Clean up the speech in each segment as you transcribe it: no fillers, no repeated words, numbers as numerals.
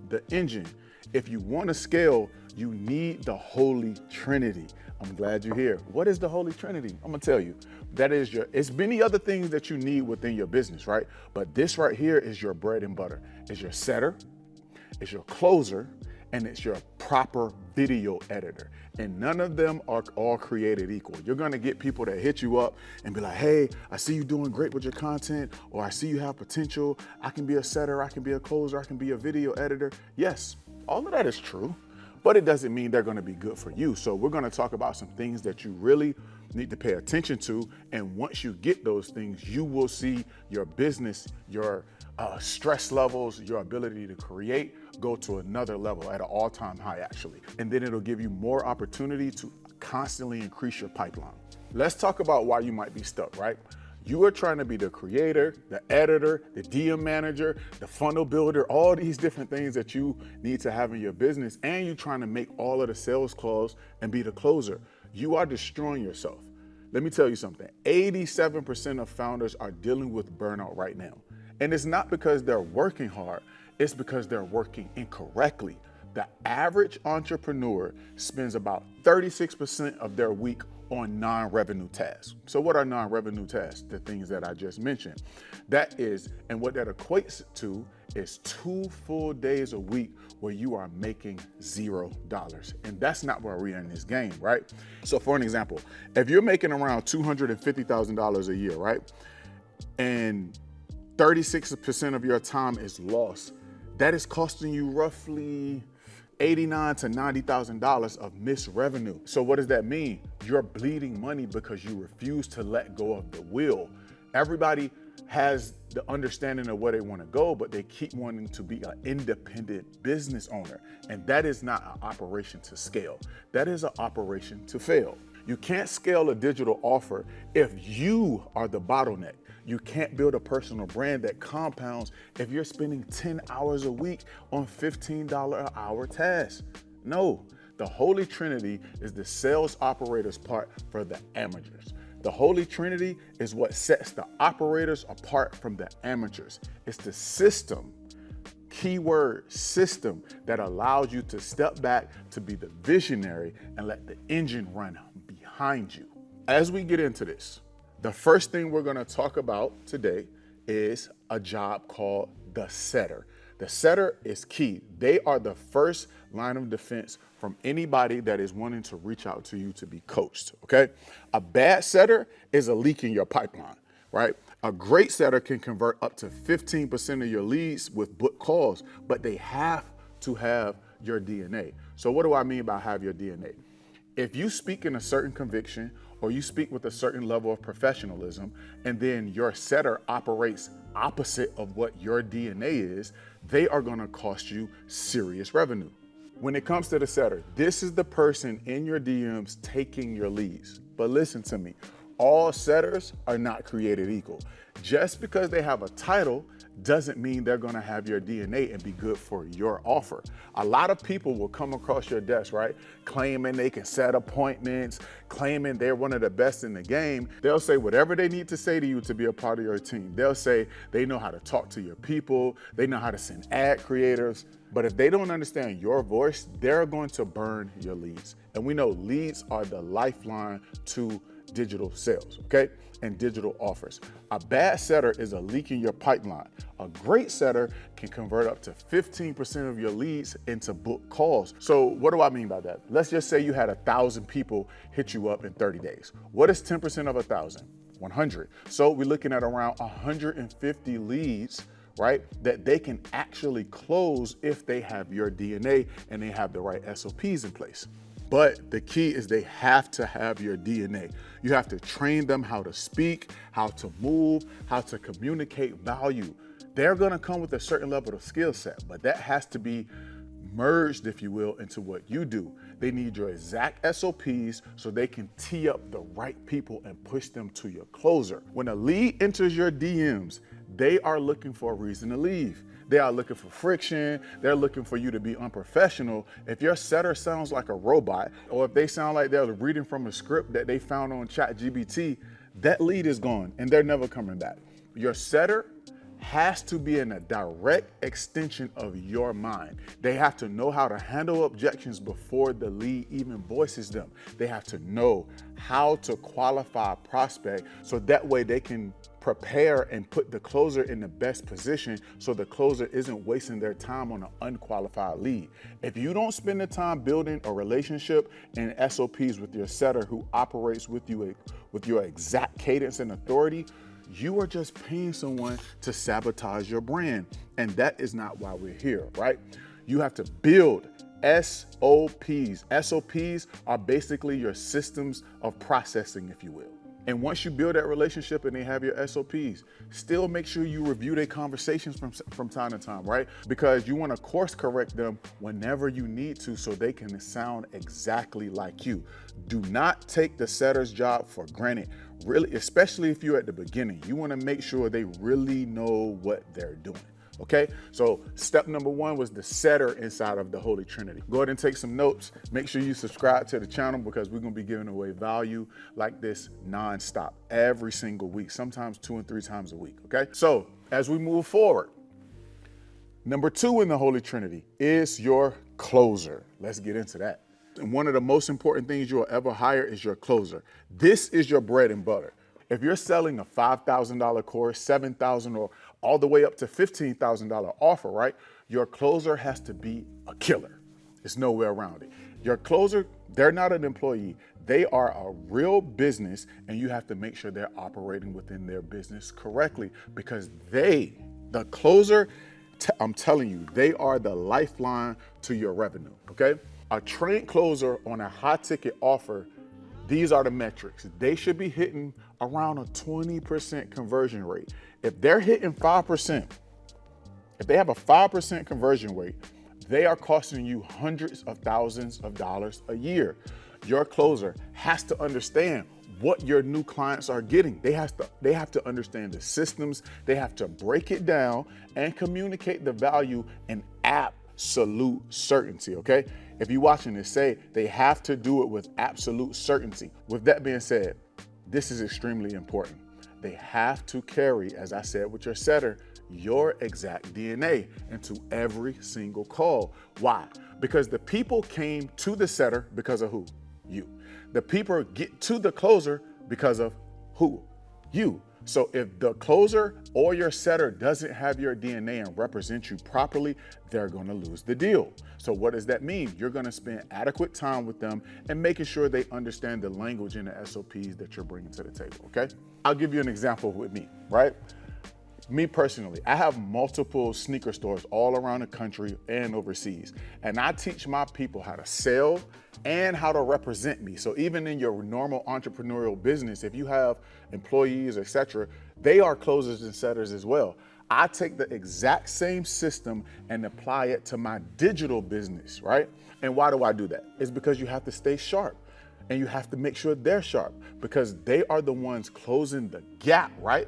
the engine. If you want to scale, you need the Holy Trinity. I'm glad you're here. What is the Holy Trinity? I'm gonna tell you. That is it's many other things that you need within your business, right? But this right here is your bread and butter. It's your setter, it's your closer, and it's your proper video editor. And none of them are all created equal. You're gonna get people that hit you up and be like, hey, I see you doing great with your content, or I see you have potential. I can be a setter, I can be a closer, I can be a video editor. Yes, all of that is true, but it doesn't mean they're gonna be good for you. So we're gonna talk about some things that you really need to pay attention to. And once you get those things, you will see your business, your stress levels, your ability to create go to another level at an all-time high actually. And then it'll give you more opportunity to constantly increase your pipeline. Let's talk about why you might be stuck, right? You are trying to be the creator, the editor, the DM manager, the funnel builder, all these different things that you need to have in your business, and you're trying to make all of the sales calls and be the closer. You are destroying yourself. Let me tell you something. 87% of founders are dealing with burnout right now. And it's not because they're working hard, it's because they're working incorrectly. The average entrepreneur spends about 36% of their week on non-revenue tasks. So what are non-revenue tasks? The things that I just mentioned. That is, and what that equates to is 2 full days a week where you are making $0. And that's not where we're in this game, right? So for an example, if you're making around $250,000 a year, right? And 36% of your time is lost, that is costing you roughly $89,000 to $90,000 of missed revenue. So what does that mean? You're bleeding money because you refuse to let go of the will. Everybody has the understanding of where they want to go, but they keep wanting to be an independent business owner. And that is not an operation to scale. That is an operation to fail. You can't scale a digital offer if you are the bottleneck. You can't build a personal brand that compounds if you're spending 10 hours a week on $15 an hour tasks. No, the Holy Trinity is the sales operator's part for the amateurs. The Holy Trinity is what sets the operators apart from the amateurs. It's the system, keyword system, that allows you to step back to be the visionary and let the engine run behind you. As we get into this, the first thing we're gonna talk about today is a job called the setter. The setter is key. They are the first line of defense from anybody that is wanting to reach out to you to be coached, okay? A bad setter is a leak in your pipeline, right? A great setter can convert up to 15% of your leads with book calls, but they have to have your DNA. So what do I mean by have your DNA? If you speak in a certain conviction or you speak with a certain level of professionalism, and then your setter operates opposite of what your DNA is, they are gonna cost you serious revenue. When it comes to the setter, this is the person in your DMs taking your leads. But listen to me, all setters are not created equal. Just because they have a title doesn't mean they're gonna have your DNA and be good for your offer. A lot of people will come across your desk, right? Claiming they can set appointments, claiming they're one of the best in the game. They'll say whatever they need to say to you to be a part of your team. They'll say they know how to talk to your people, they know how to send ad creators, but if they don't understand your voice, they're going to burn your leads. And we know leads are the lifeline to digital sales, okay? And digital offers. A bad setter is a leak in your pipeline. A great setter can convert up to 15% of your leads into book calls. So what do I mean by that? Let's just say you had 1,000 people hit you up in 30 days. What is 10% of 1,000? 100. So we're looking at around 150 leads, right? That they can actually close if they have your DNA and they have the right SOPs in place. But the key is they have to have your DNA. You have to train them how to speak, how to move, how to communicate value. They're gonna come with a certain level of skill set, but that has to be merged, if you will, into what you do. They need your exact SOPs so they can tee up the right people and push them to your closer. When a lead enters your DMs, they are looking for a reason to leave. They are looking for friction. They're looking for you to be unprofessional. If your setter sounds like a robot, or if they sound like they're reading from a script that they found on ChatGPT, that lead is gone and they're never coming back. Your setter has to be in a direct extension of your mind. They have to know how to handle objections before the lead even voices them. They have to know how to qualify a prospect so that way they can prepare and put the closer in the best position so the closer isn't wasting their time on an unqualified lead. If you don't spend the time building a relationship and SOPs with your setter who operates with you with your exact cadence and authority, you are just paying someone to sabotage your brand. And that is not why we're here, right? You have to build SOPs. SOPs are basically your systems of processing, if you will. And once you build that relationship and they have your SOPs, still make sure you review their conversations from time to time, right? Because you want to course correct them whenever you need to so they can sound exactly like you. Do not take the setter's job for granted, really, especially if you're at the beginning. You want to make sure they really know what they're doing. Okay, so step number one was the setter inside of the Holy Trinity. Go ahead and take some notes. Make sure you subscribe to the channel because we're gonna be giving away value like this nonstop every single week, sometimes 2 and 3 times a week, okay? So as we move forward, number 2 in the Holy Trinity is your closer. Let's get into that. And one of the most important things you'll ever hire is your closer. This is your bread and butter. If you're selling a $5,000 course, $7,000, or all the way up to $15,000 offer, right? Your closer has to be a killer. There's no way around it. Your closer, they're not an employee. They are a real business, and you have to make sure they're operating within their business correctly because the closer, I'm telling you, they are the lifeline to your revenue, okay? A trained closer on a high ticket offer, these are the metrics. They should be hitting around a 20% conversion rate. If they're hitting 5%, if they have a 5% conversion rate, they are costing you hundreds of thousands of dollars a year. Your closer has to understand what your new clients are getting. They have to understand the systems. They have to break it down and communicate the value in absolute certainty, okay? If you're watching this, say they have to do it with absolute certainty. With that being said, this is extremely important. They have to carry, as I said with your setter, your exact DNA into every single call. Why? Because the people came to the setter because of who? You. The people get to the closer because of who? You. So if the closer or your setter doesn't have your DNA and represent you properly, they're gonna lose the deal. So what does that mean? You're gonna spend adequate time with them and making sure they understand the language and the SOPs that you're bringing to the table, okay? I'll give you an example with me, right? Me personally, I have multiple sneaker stores all around the country and overseas. And I teach my people how to sell and how to represent me. So even in your normal entrepreneurial business, if you have employees, etc., they are closers and setters as well. I take the exact same system and apply it to my digital business, right? And why do I do that? It's because you have to stay sharp. And you have to make sure they're sharp because they are the ones closing the gap, right?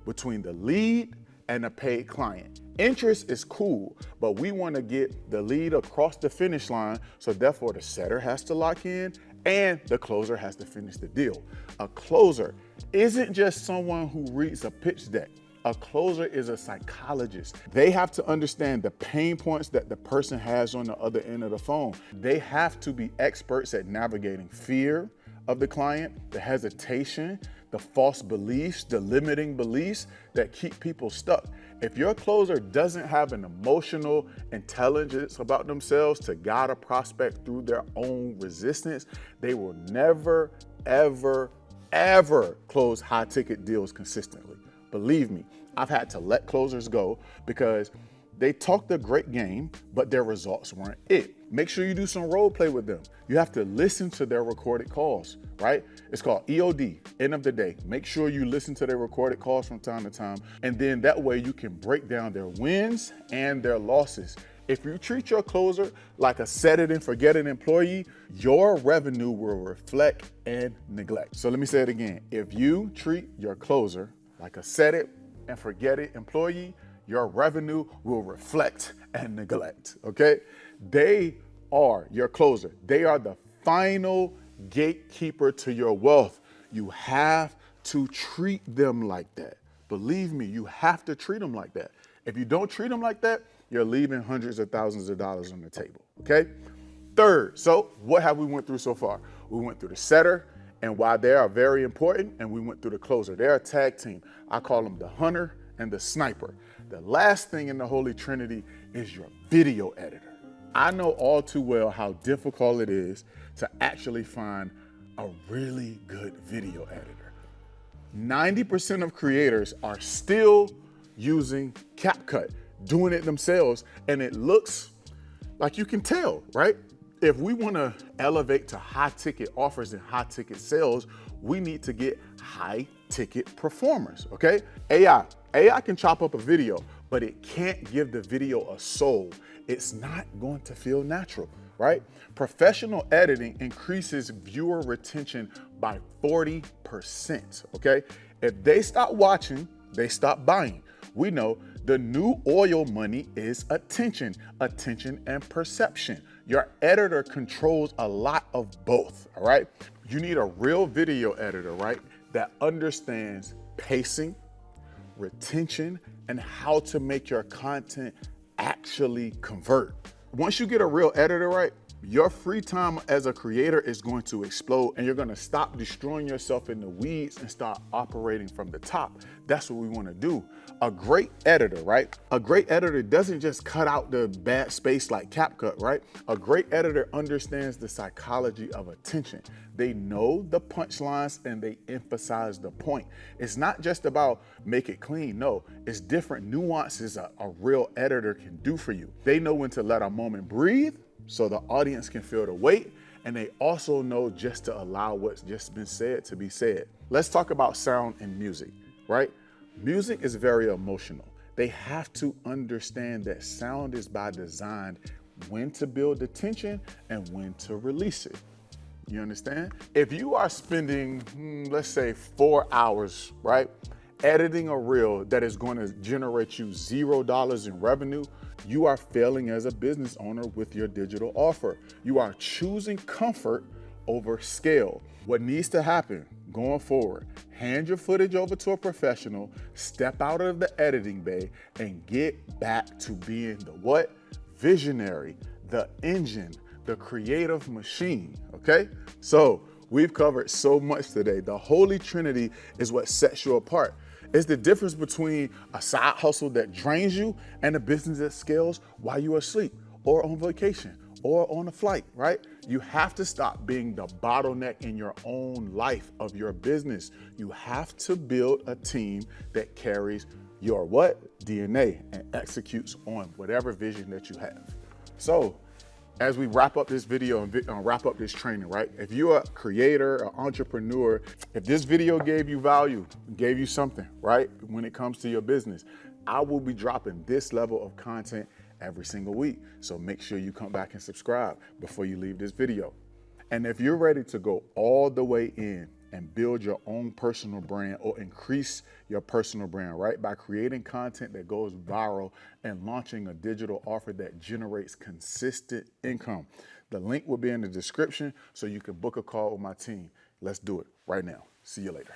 Between the lead and the paid client. Interest is cool, but we want to get the lead across the finish line, so therefore the setter has to lock in and the closer has to finish the deal. A closer isn't just someone who reads a pitch deck. A closer is a psychologist. They have to understand the pain points that the person has on the other end of the phone. They have to be experts at navigating fear of the client, the hesitation, the false beliefs, the limiting beliefs that keep people stuck. If your closer doesn't have an emotional intelligence about themselves to guide a prospect through their own resistance, they will never, ever, ever close high ticket deals consistently. Believe me, I've had to let closers go because they talked a great game, but their results weren't it. Make sure you do some role play with them. You have to listen to their recorded calls, right? It's called EOD, end of the day. Make sure you listen to their recorded calls from time to time, and then that way you can break down their wins and their losses. If you treat your closer like a set it and forget it employee, your revenue will reflect and neglect. So let me say it again. If you treat your closer like a set it and forget it employee, your revenue will reflect and neglect, okay? They are your closer. They are the final gatekeeper to your wealth. You have to treat them like that. Believe me, you have to treat them like that. If you don't treat them like that, you're leaving hundreds of thousands of dollars on the table, okay? Third, so what have we went through so far? We went through the setter and why they are very important, and we went through the closer. They're a tag team. I call them the hunter and the sniper. The last thing in the Holy Trinity is your video editor. I know all too well how difficult it is to actually find a really good video editor. 90% of creators are still using CapCut, doing it themselves, and it looks like you can tell, right? If we want to elevate to high ticket offers and high ticket sales, we need to get high ticket performers, okay? AI can chop up a video, but it can't give the video a soul. It's not going to feel natural, right? Professional editing increases viewer retention by 40%, okay? If they stop watching, they stop buying. We know the new oil money is attention and perception. Your editor controls a lot of both, all right? You need a real video editor, right, that understands pacing, retention, and how to make your content actually convert. Once you get a real editor right, your free time as a creator is going to explode, and you're going to stop destroying yourself in the weeds and start operating from the top. That's what we want to do. A great editor, right? A great editor doesn't just cut out the bad space like CapCut, right? A great editor understands the psychology of attention. They know the punchlines and they emphasize the point. It's not just about make it clean. No, it's different nuances a real editor can do for you. They know when to let a moment breathe so the audience can feel the weight, and they also know just to allow what's just been said to be said. Let's talk about sound and music, right? Music is very emotional. They have to understand that sound is by design, when to build the tension and when to release it. You understand? If you are spending, let's say 4 hours, right, editing a reel that is going to generate you $0 in revenue, you are failing as a business owner with your digital offer. You are choosing comfort over scale. What needs to happen going forward, hand your footage over to a professional, step out of the editing bay, and get back to being the what? Visionary, the engine, the creative machine, okay? So we've covered so much today. The Holy Trinity is what sets you apart. It's the difference between a side hustle that drains you and a business that scales while you're asleep or on vacation or on a flight, right? You have to stop being the bottleneck in your own life of your business. You have to build a team that carries your what? DNA and executes on whatever vision that you have. So as we wrap up this video and wrap up this training, right? If you're a creator, an entrepreneur, if this video gave you value, gave you something, right? When it comes to your business, I will be dropping this level of content every single week. So make sure you come back and subscribe before you leave this video. And if you're ready to go all the way in and build your own personal brand or increase your personal brand, right? By creating content that goes viral and launching a digital offer that generates consistent income. The link will be in the description so you can book a call with my team. Let's do it right now. See you later.